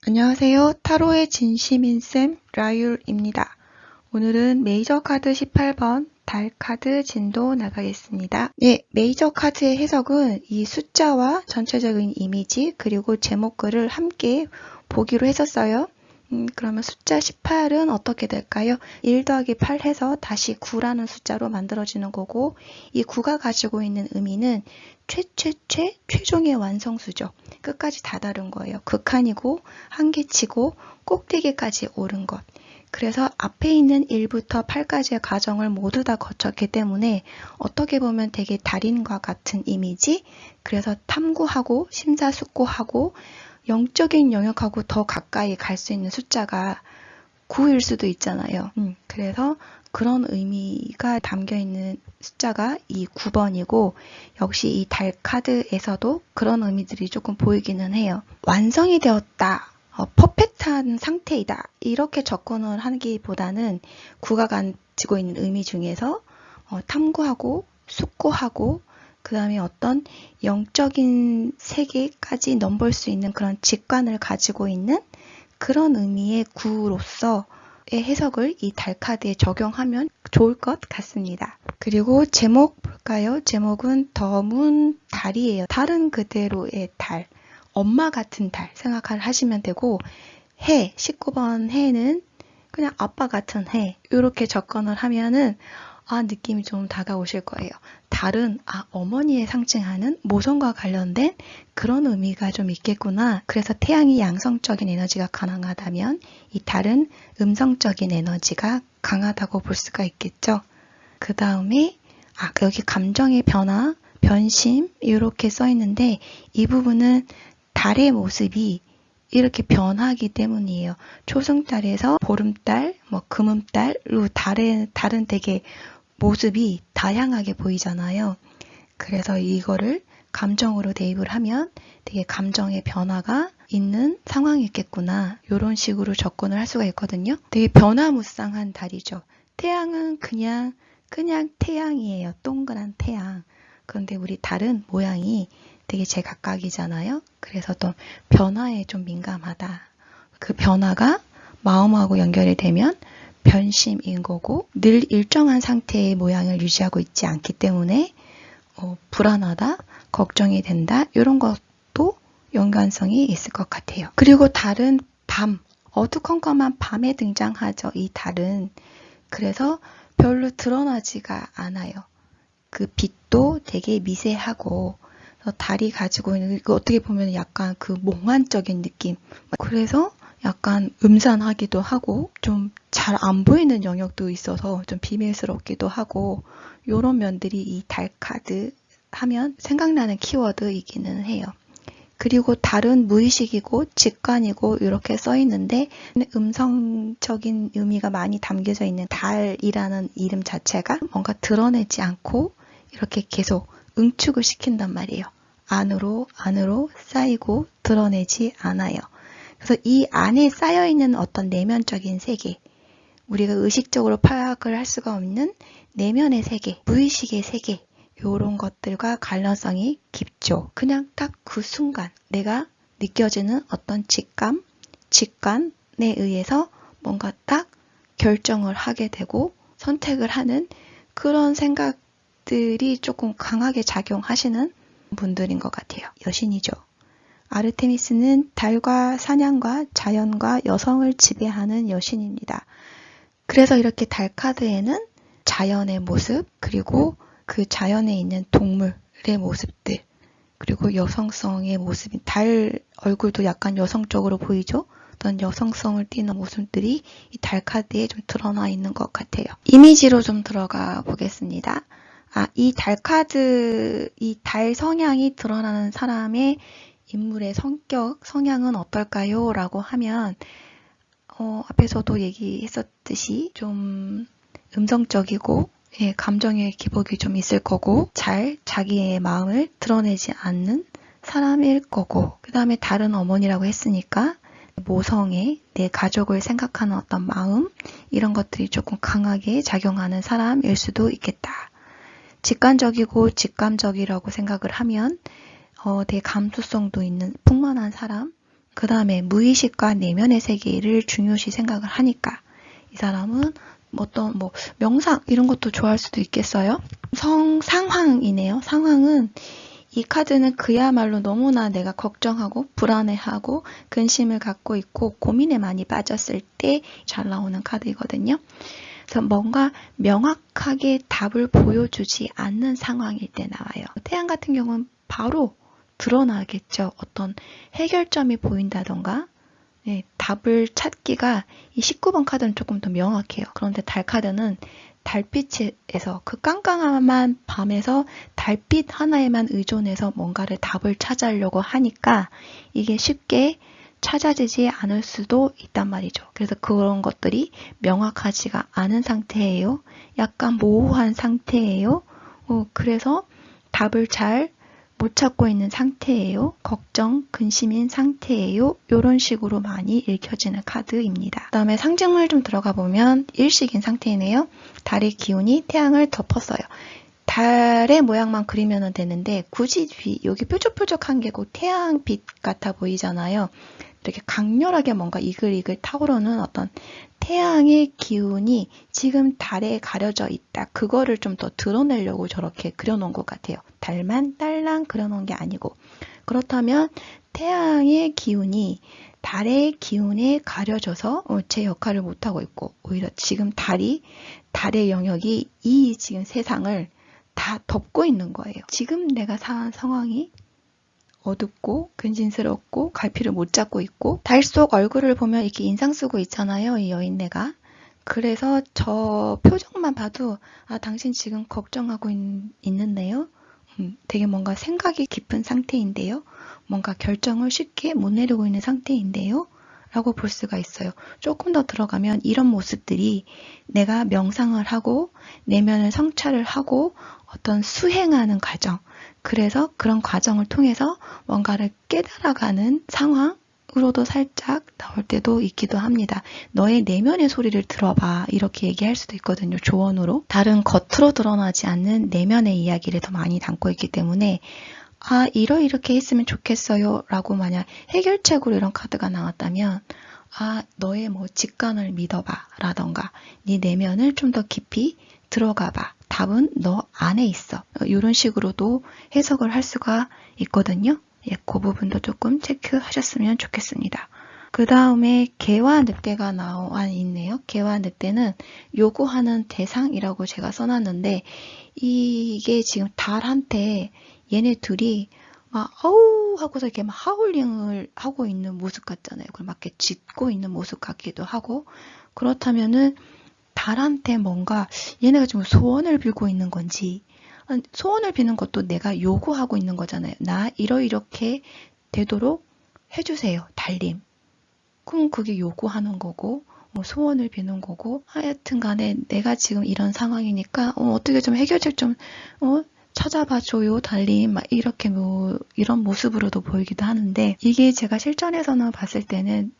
안녕하세요. 타로의 진심인쌤 라율입니다. 오늘은 메이저 카드 18번 달 카드 진도 나가겠습니다. 네, 메이저 카드의 해석은 이 숫자와 전체적인 이미지 그리고 제목글을 함께 보기로 했었어요. 그러면 숫자 18은 어떻게 될까요? 1 더하기 8 해서 다시 9라는 숫자로 만들어지는 거고, 이 9가 가지고 있는 의미는 최종의 완성수죠. 끝까지 다다른 거예요. 극한이고 한계치고 꼭대기까지 오른 것. 그래서 앞에 있는 1부터 8까지의 과정을 모두 다 거쳤기 때문에 어떻게 보면 되게 달인과 같은 이미지, 그래서 탐구하고 심사숙고하고 영적인 영역하고 더 가까이 갈 수 있는 숫자가 9일 수도 있잖아요. 그래서 그런 의미가 담겨 있는 숫자가 이 9번이고, 역시 이 달 카드에서도 그런 의미들이 조금 보이기는 해요. 완성이 되었다. 퍼펙트한 상태이다. 이렇게 접근을 하기보다는 9가 가지고 있는 의미 중에서 탐구하고 숙고하고 그 다음에 어떤 영적인 세계까지 넘볼 수 있는 그런 직관을 가지고 있는 그런 의미의 구로서의 해석을 이 달 카드에 적용하면 좋을 것 같습니다. 그리고 제목 볼까요? 제목은 더문 달이에요. 달은 그대로의 달, 엄마 같은 달 생각하시면 되고, 해, 19번 해는 그냥 아빠 같은 해, 이렇게 접근을 하면은 느낌이 좀 다가오실 거예요. 달은 어머니의 상징하는 모성과 관련된 그런 의미가 좀 있겠구나. 그래서 태양이 양성적인 에너지가 강하다면 이 달은 음성적인 에너지가 강하다고 볼 수가 있겠죠. 그 다음에 여기 감정의 변화, 변심 이렇게 써 있는데, 이 부분은 달의 모습이 이렇게 변하기 때문이에요. 초승달에서 보름달, 금음달로 달은 되게 모습이 다양하게 보이잖아요. 그래서 이거를 감정으로 대입을 하면 되게 감정의 변화가 있는 상황이겠구나. 이런 식으로 접근을 할 수가 있거든요. 되게 변화무쌍한 달이죠. 태양은 그냥 태양이에요. 동그란 태양. 그런데 우리 달은 모양이 되게 제각각이잖아요. 그래서 또 변화에 좀 민감하다. 그 변화가 마음하고 연결이 되면 변심인 거고, 늘 일정한 상태의 모양을 유지하고 있지 않기 때문에 불안하다, 걱정이 된다, 이런 것도 연관성이 있을 것 같아요. 그리고 달은 밤, 어두컴컴한 밤에 등장하죠. 이 달은. 그래서 별로 드러나지가 않아요. 그 빛도 되게 미세하고, 달이 가지고 있는, 어떻게 보면 약간 그 몽환적인 느낌. 그래서 약간 음산하기도 하고 좀 잘 안 보이는 영역도 있어서 좀 비밀스럽기도 하고, 이런 면들이 이 달 카드 하면 생각나는 키워드이기는 해요. 그리고 달은 무의식이고 직관이고 이렇게 써 있는데, 음성적인 의미가 많이 담겨져 있는 달이라는 이름 자체가 뭔가 드러내지 않고 이렇게 계속 응축을 시킨단 말이에요. 안으로 쌓이고 드러내지 않아요. 그래서 이 안에 쌓여있는 어떤 내면적인 세계, 우리가 의식적으로 파악을 할 수가 없는 내면의 세계, 무의식의 세계, 이런 것들과 관련성이 깊죠. 그냥 딱 그 순간 내가 느껴지는 어떤 직관에 의해서 뭔가 딱 결정을 하게 되고 선택을 하는 그런 생각들이 조금 강하게 작용하시는 분들인 것 같아요. 여신이죠. 아르테미스는 달과 사냥과 자연과 여성을 지배하는 여신입니다. 그래서 이렇게 달 카드에는 자연의 모습, 그리고 그 자연에 있는 동물의 모습들, 그리고 여성성의 모습인 달 얼굴도 약간 여성적으로 보이죠? 어떤 여성성을 띠는 모습들이 이 달 카드에 좀 드러나 있는 것 같아요. 이미지로 좀 들어가 보겠습니다. 이 달 카드, 이 달 성향이 드러나는 사람의 인물의 성격, 성향은 어떨까요? 라고 하면 앞에서도 얘기했었듯이 좀 음성적이고 감정의 기복이 좀 있을 거고, 잘 자기의 마음을 드러내지 않는 사람일 거고, 그 다음에 다른 어머니라고 했으니까 모성애, 내 가족을 생각하는 어떤 마음, 이런 것들이 조금 강하게 작용하는 사람일 수도 있겠다. 직관적이고 직감적이라고 생각을 하면 되게 감수성도 있는 풍만한 사람, 그 다음에 무의식과 내면의 세계를 중요시 생각을 하니까 이 사람은 어떤 명상 이런 것도 좋아할 수도 있겠어요. 상황이네요. 상황은 이 카드는 그야말로 너무나 내가 걱정하고 불안해하고 근심을 갖고 있고 고민에 많이 빠졌을 때 잘 나오는 카드이거든요. 그래서 뭔가 명확하게 답을 보여주지 않는 상황일 때 나와요. 태양 같은 경우는 바로 드러나겠죠. 어떤 해결점이 보인다던가 답을 찾기가 이 19번 카드는 조금 더 명확해요. 그런데 달 카드는 달빛에서 그 깜깜한 밤에서 달빛 하나에만 의존해서 뭔가를 답을 찾으려고 하니까 이게 쉽게 찾아지지 않을 수도 있단 말이죠. 그래서 그런 것들이 명확하지가 않은 상태예요. 약간 모호한 상태예요. 그래서 답을 잘 못 찾고 있는 상태예요. 걱정, 근심인 상태예요. 이런 식으로 많이 읽혀지는 카드입니다. 그 다음에 상징물 좀 들어가 보면 일식인 상태이네요. 달의 기운이 태양을 덮었어요. 달의 모양만 그리면 되는데 굳이 여기 뾰족뾰족한 게 곧 태양빛 같아 보이잖아요. 이렇게 강렬하게 뭔가 이글이글 타오르는 어떤 태양의 기운이 지금 달에 가려져 있다. 그거를 좀 더 드러내려고 저렇게 그려놓은 것 같아요. 달만 딸랑 그려놓은 게 아니고. 그렇다면 태양의 기운이 달의 기운에 가려져서 제 역할을 못하고 있고 오히려 지금 달의 영역이 이 지금 세상을 다 덮고 있는 거예요. 지금 내가 사는 상황이 어둡고 근심스럽고 갈피를 못 잡고 있고 달 속 얼굴을 보면 이렇게 인상 쓰고 있잖아요. 이 여인네가. 그래서 저 표정만 봐도 당신 지금 걱정하고 있는데요. 되게 뭔가 생각이 깊은 상태인데요. 뭔가 결정을 쉽게 못 내리고 있는 상태인데요. 라고 볼 수가 있어요. 조금 더 들어가면 이런 모습들이 내가 명상을 하고 내면을 성찰을 하고 어떤 수행하는 과정, 그래서 그런 과정을 통해서 뭔가를 깨달아가는 상황으로도 살짝 나올 때도 있기도 합니다. 너의 내면의 소리를 들어봐 이렇게 얘기할 수도 있거든요. 조언으로. 다른 겉으로 드러나지 않는 내면의 이야기를 더 많이 담고 있기 때문에 이렇게 했으면 좋겠어요 라고 만약 해결책으로 이런 카드가 나왔다면 너의 직관을 믿어봐 라던가 네 내면을 좀 더 깊이 들어가 봐. 답은 너 안에 있어. 이런 식으로도 해석을 할 수가 있거든요. 그 부분도 조금 체크하셨으면 좋겠습니다. 그 다음에 개와 늑대가 나와 있네요. 개와 늑대는 요구하는 대상이라고 제가 써놨는데 이게 지금 달한테 얘네 둘이 아우 하고서 이렇게 막 하울링을 하고 있는 모습 같잖아요. 그걸 막 이렇게 짖고 있는 모습 같기도 하고 그렇다면은 달한테 뭔가 얘네가 지금 소원을 빌고 있는 건지 소원을 비는 것도 내가 요구하고 있는 거잖아요. 나 이렇게 되도록 해주세요. 달님. 그럼 그게 요구하는 거고 소원을 비는 거고 하여튼 간에 내가 지금 이런 상황이니까 어떻게 좀 해결책 좀 찾아봐줘요 달님 막 이렇게 이런 모습으로도 보이기도 하는데 이게 제가 실전에서는 봤을 때는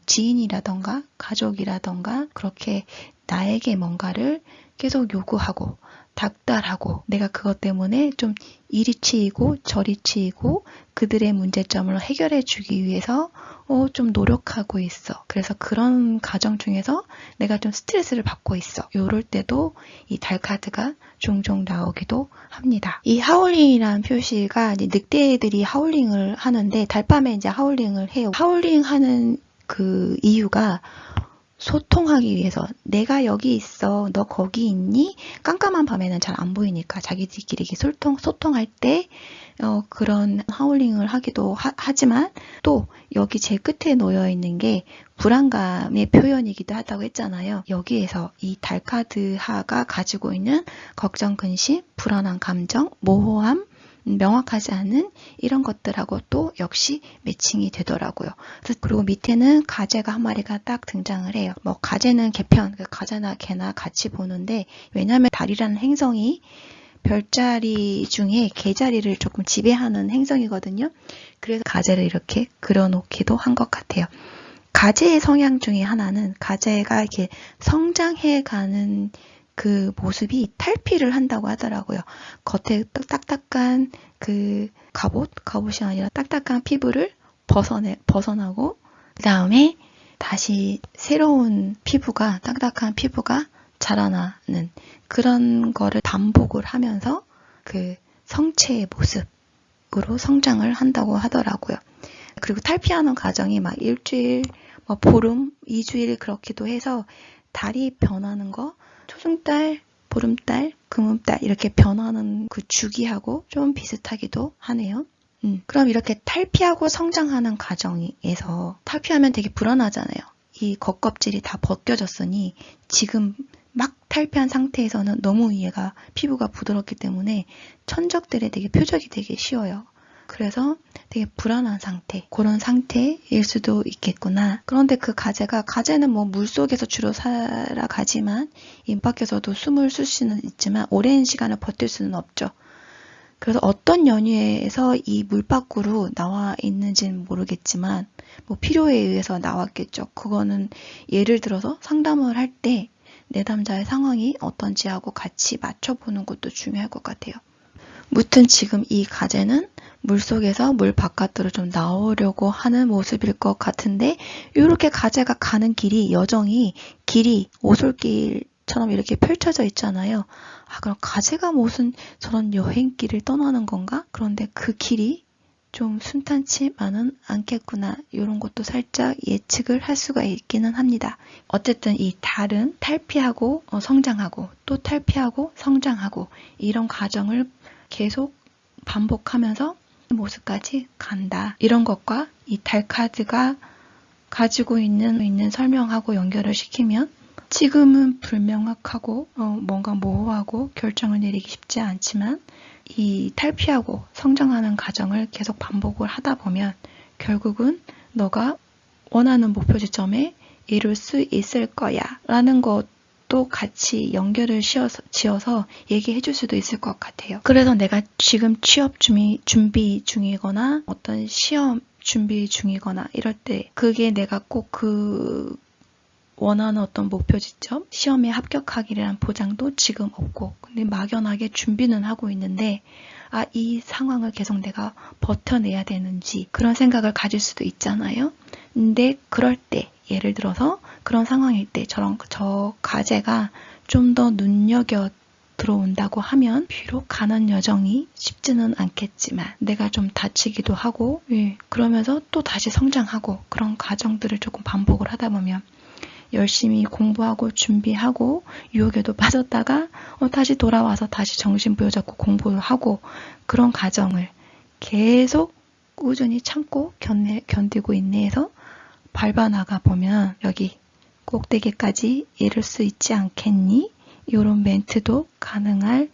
지인이라던가 가족이라던가 그렇게 나에게 뭔가를 계속 요구하고 닥달하고 내가 그것 때문에 좀 이리 치이고 저리 치이고 그들의 문제점을 해결해 주기 위해서 좀 노력하고 있어. 그래서 그런 과정 중에서 내가 좀 스트레스를 받고 있어. 요럴 때도 이 달 카드가 종종 나오기도 합니다. 이 하울링이라는 표시가 늑대들이 하울링을 하는데 달밤에 이제 하울링을 해요. 하울링 하는 그 이유가 소통하기 위해서 내가 여기 있어 너 거기 있니? 깜깜한 밤에는 잘 안 보이니까 자기들끼리 소통할 때 그런 하울링을 하기도 하지만 또 여기 제일 끝에 놓여 있는 게 불안감의 표현이기도 하다고 했잖아요. 여기에서 이 달카드하가 가지고 있는 걱정, 근심, 불안한 감정, 모호함, 명확하지 않은 이런 것들하고 또 역시 매칭이 되더라고요. 그리고 밑에는 가재가 한 마리가 딱 등장을 해요. 가재는 개편, 가재나 개나 같이 보는데 왜냐하면 달이라는 행성이 별자리 중에 개자리를 조금 지배하는 행성이거든요. 그래서 가재를 이렇게 그려놓기도 한 것 같아요. 가재의 성향 중에 하나는 가재가 이렇게 성장해가는 그 모습이 탈피를 한다고 하더라고요. 겉에 딱딱한 그 갑옷이 아니라 딱딱한 피부를 벗어나고 그 다음에 다시 새로운 피부가, 딱딱한 피부가 자라나는 그런 거를 반복을 하면서 그 성체의 모습으로 성장을 한다고 하더라고요. 그리고 탈피하는 과정이 막 일주일, 보름, 2주일 그렇기도 해서 달이 변하는 거, 초승달, 보름달, 금음달 이렇게 변하는 그 주기하고 좀 비슷하기도 하네요. 그럼 이렇게 탈피하고 성장하는 과정에서 탈피하면 되게 불안하잖아요. 이 겉껍질이 다 벗겨졌으니 지금 막 탈피한 상태에서는 너무 얘가 피부가 부드럽기 때문에 천적들의 되게 표적이 되게 쉬워요. 그래서 되게 불안한 상태, 그런 상태일 수도 있겠구나. 그런데 그 가재는 뭐 물속에서 주로 살아가지만 입 밖에서도 숨을 쉴 수는 있지만 오랜 시간을 버틸 수는 없죠. 그래서 어떤 연유에서 이 물 밖으로 나와 있는지는 모르겠지만 뭐 필요에 의해서 나왔겠죠. 그거는 예를 들어서 상담을 할 때 내담자의 상황이 어떤지 하고 같이 맞춰보는 것도 중요할 것 같아요. 무튼 지금 이 가재는 물속에서 물 바깥으로 좀 나오려고 하는 모습일 것 같은데 이렇게 가재가 가는 길이 여정이 길이 오솔길처럼 이렇게 펼쳐져 있잖아요. 그럼 가재가 무슨 저런 여행길을 떠나는 건가? 그런데 그 길이 좀 순탄치만은 않겠구나. 이런 것도 살짝 예측을 할 수가 있기는 합니다. 어쨌든 이 달은 탈피하고 성장하고 또 탈피하고 성장하고 이런 과정을 계속 반복하면서 모습까지 간다. 이런 것과 이 달 카드가 가지고 있는 설명하고 연결을 시키면 지금은 불명확하고 뭔가 모호하고 결정을 내리기 쉽지 않지만 이 탈피하고 성장하는 과정을 계속 반복을 하다 보면 결국은 너가 원하는 목표 지점에 이룰 수 있을 거야 라는 것도 같이 연결을 지어서 얘기해 줄 수도 있을 것 같아요. 그래서 내가 지금 취업 준비 중이거나 어떤 시험 준비 중이거나 이럴 때 그게 내가 꼭 원하는 어떤 목표 지점, 시험에 합격하기라는 보장도 지금 없고 근데 막연하게 준비는 하고 있는데 이 상황을 계속 내가 버텨내야 되는지 그런 생각을 가질 수도 있잖아요. 근데 그럴 때 예를 들어서 그런 상황일 때 저 가재가 좀 더 눈여겨 들어온다고 하면 비록 가는 여정이 쉽지는 않겠지만 내가 좀 다치기도 하고 그러면서 또 다시 성장하고 그런 과정들을 조금 반복을 하다 보면 열심히 공부하고 준비하고 유혹에도 빠졌다가 다시 돌아와서 다시 정신 부여잡고 공부를 하고 그런 과정을 계속 꾸준히 참고 견디고 인내해서 밟아나가 보면 여기 꼭대기까지 이를 수 있지 않겠니? 이런 멘트도 가능할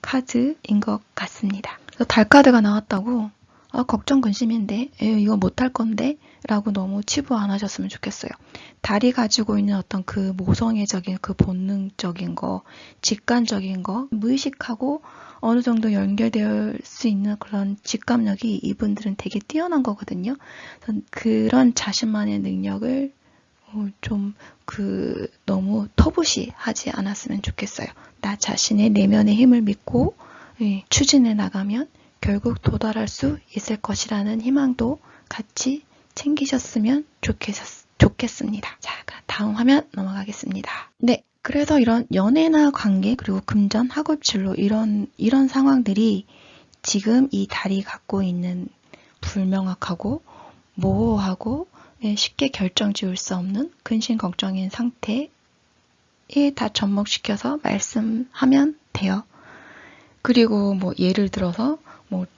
카드인 것 같습니다. 달 카드가 나왔다고 걱정 근심인데 이거 못할 건데 라고 너무 치부 안 하셨으면 좋겠어요. 달이 가지고 있는 어떤 그 모성애적인 그 본능적인 거 직관적인 거 무의식하고 어느 정도 연결될 수 있는 그런 직감력이 이분들은 되게 뛰어난 거거든요. 그런 자신만의 능력을 좀 너무 터부시하지 않았으면 좋겠어요. 나 자신의 내면의 힘을 믿고 추진해 나가면 결국 도달할 수 있을 것이라는 희망도 같이 챙기셨으면 좋겠습니다. 자, 다음 화면 넘어가겠습니다. 네, 그래서 이런 연애나 관계 그리고 금전, 학업 진로 이런 상황들이 지금 이 달이 갖고 있는 불명확하고 모호하고 쉽게 결정 지을 수 없는 근심 걱정인 상태에 다 접목시켜서 말씀하면 돼요. 그리고 예를 들어서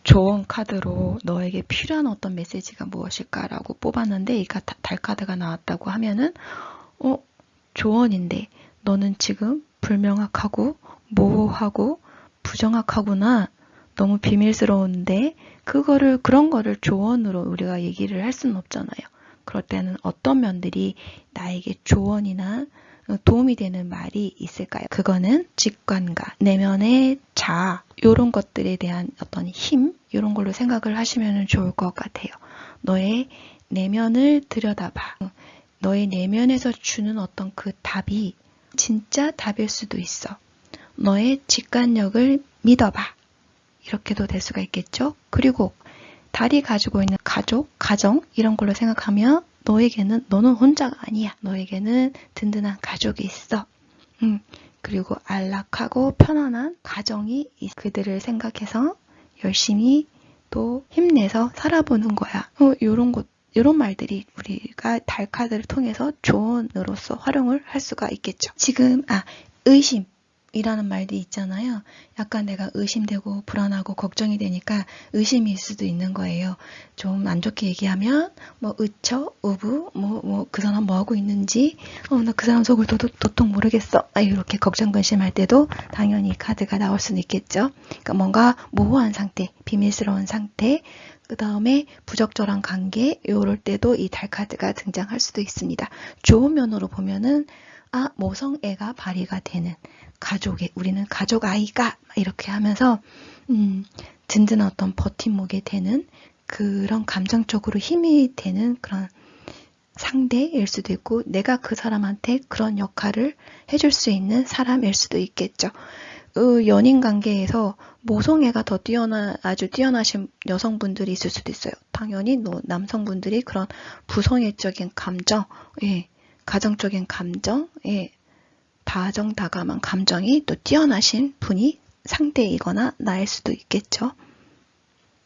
조언 카드로 너에게 필요한 어떤 메시지가 무엇일까라고 뽑았는데 달 카드가 나왔다고 하면은 조언인데 너는 지금 불명확하고 모호하고 부정확하구나. 너무 비밀스러운데 그런 거를 조언으로 우리가 얘기를 할 수는 없잖아요. 그럴 때는 어떤 면들이 나에게 조언이나 도움이 되는 말이 있을까요? 그거는 직관과 내면의 자아 이런 것들에 대한 어떤 힘 이런 걸로 생각을 하시면 좋을 것 같아요. 너의 내면을 들여다봐. 너의 내면에서 주는 어떤 그 답이 진짜 답일 수도 있어. 너의 직관력을 믿어봐. 이렇게도 될 수가 있겠죠? 그리고 달이 가지고 있는 가족, 가정 이런 걸로 생각하면 너는 혼자가 아니야. 너에게는 든든한 가족이 있어. 그리고 안락하고 편안한 가정이 그들을 생각해서 열심히 또 힘내서 살아보는 거야. 요런 말들이 우리가 달 카드를 통해서 조언으로서 활용을 할 수가 있겠죠. 지금 의심이라는 말도 있잖아요. 약간 내가 의심되고 불안하고 걱정이 되니까 의심일 수도 있는 거예요. 좀 안 좋게 얘기하면 우부 그 사람 뭐 하고 있는지 나 그 사람 속을 도통 모르겠어. 이렇게 걱정 근심할 때도 당연히 이 카드가 나올 수는 있겠죠. 그러니까 뭔가 모호한 상태, 비밀스러운 상태, 그 다음에 부적절한 관계, 요럴 때도 이 달 카드가 등장할 수도 있습니다. 좋은 면으로 보면은 모성애가 발휘가 되는 우리는 가족 아이가 이렇게 하면서 든든한 어떤 버팀목이 되는 그런 감정적으로 힘이 되는 그런 상대일 수도 있고 내가 그 사람한테 그런 역할을 해줄 수 있는 사람일 수도 있겠죠. 연인 관계에서 모성애가 더 아주 뛰어나신 여성분들이 있을 수도 있어요. 당연히 남성분들이 그런 부성애적인 감정, 가정적인 감정, 다정다감한 감정이 또 뛰어나신 분이 상대이거나 나일 수도 있겠죠.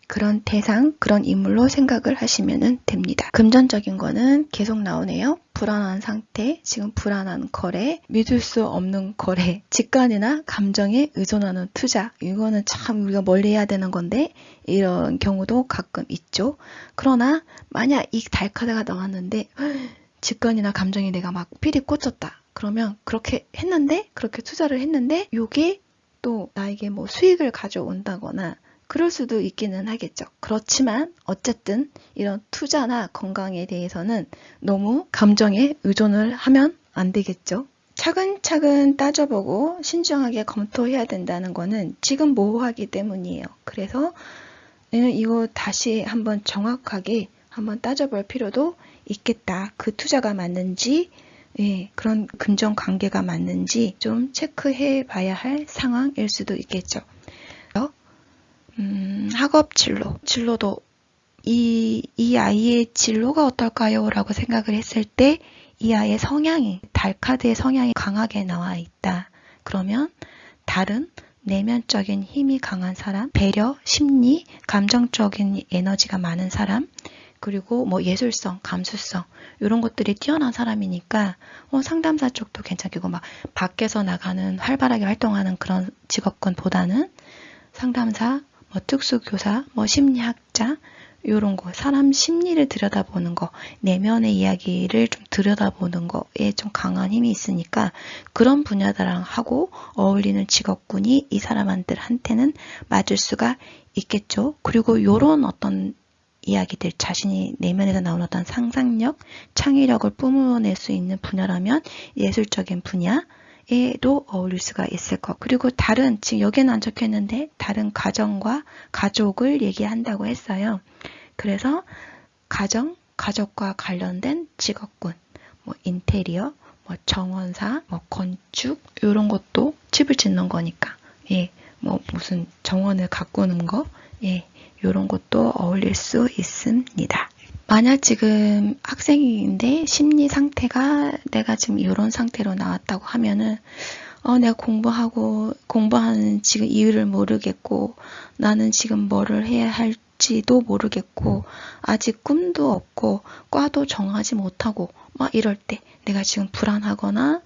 그런 대상, 그런 인물로 생각을 하시면 됩니다. 금전적인 거는 계속 나오네요. 불안한 상태, 지금 불안한 거래, 믿을 수 없는 거래, 직관이나 감정에 의존하는 투자. 이거는 참 우리가 멀리 해야 되는 건데 이런 경우도 가끔 있죠. 그러나 만약 이 달카드가 나왔는데 직관이나 감정에 내가 막 필이 꽂혔다. 그러면 그렇게 투자를 했는데 이게 또 나에게 수익을 가져온다거나 그럴 수도 있기는 하겠죠. 그렇지만 어쨌든 이런 투자나 건강에 대해서는 너무 감정에 의존을 하면 안 되겠죠. 차근차근 따져보고 신중하게 검토해야 된다는 거는 지금 모호하기 때문이에요. 그래서 이거 다시 한번 정확하게 한번 따져볼 필요도 있겠다. 그 투자가 맞는지 그런 금전 관계가 맞는지 좀 체크해 봐야 할 상황일 수도 있겠죠. 학업 진로도 이 아이의 진로가 어떨까요? 라고 생각을 했을 때 이 아이의 달카드의 성향이 강하게 나와 있다. 그러면 달은 내면적인 힘이 강한 사람, 배려, 심리, 감정적인 에너지가 많은 사람, 그리고 예술성, 감수성 이런 것들이 뛰어난 사람이니까 상담사 쪽도 괜찮고 밖에서 나가는 활발하게 활동하는 그런 직업군보다는 상담사, 특수교사, 심리학자 이런 거, 사람 심리를 들여다보는 거, 내면의 이야기를 좀 들여다보는 거에 좀 강한 힘이 있으니까 그런 분야들랑 하고 어울리는 직업군이 이 사람들한테는 맞을 수가 있겠죠. 그리고 이런 어떤 이야기들, 자신이 내면에서 나오는 어떤 상상력, 창의력을 뿜어낼 수 있는 분야라면 예술적인 분야에도 어울릴 수가 있을 것. 그리고 지금 여기는 안 적혀있는데 다른 가정과 가족을 얘기한다고 했어요. 그래서 가족과 관련된 직업군, 인테리어, 정원사, 건축 이런 것도 집을 짓는 거니까 무슨 정원을 가꾸는 거 이런 것도 어울릴 수 있습니다. 만약 지금 학생인데 심리 상태가 내가 지금 이런 상태로 나왔다고 하면은 내가 공부하는 지금 이유를 모르겠고 나는 지금 뭐를 해야 할지도 모르겠고 아직 꿈도 없고 과도 정하지 못하고 이럴 때 내가 지금 불안하거나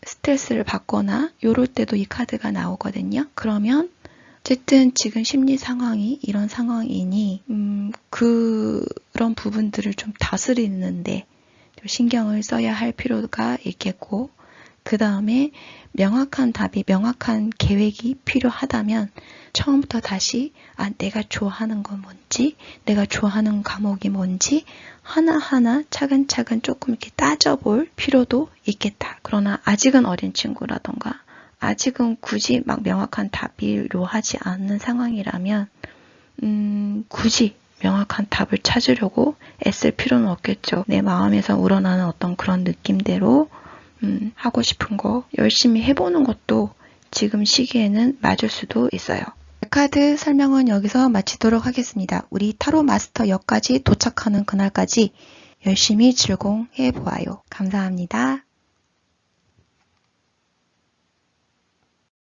스트레스를 받거나 이럴 때도 이 카드가 나오거든요. 그러면 어쨌든 지금 심리 상황이 이런 상황이니 그런 부분들을 좀 다스리는데 좀 신경을 써야 할 필요가 있겠고 그 다음에 명확한 계획이 필요하다면 처음부터 다시 내가 좋아하는 건 뭔지 내가 좋아하는 과목이 뭔지 하나하나 차근차근 조금 이렇게 따져볼 필요도 있겠다. 그러나 아직은 어린 친구라던가 아직은 굳이 명확한 답이 요하지 않는 상황이라면 굳이 명확한 답을 찾으려고 애쓸 필요는 없겠죠. 내 마음에서 우러나는 어떤 그런 느낌대로 하고 싶은 거 열심히 해보는 것도 지금 시기에는 맞을 수도 있어요. 달카드 설명은 여기서 마치도록 하겠습니다. 우리 타로 마스터 역까지 도착하는 그날까지 열심히 즐공해 보아요. 감사합니다.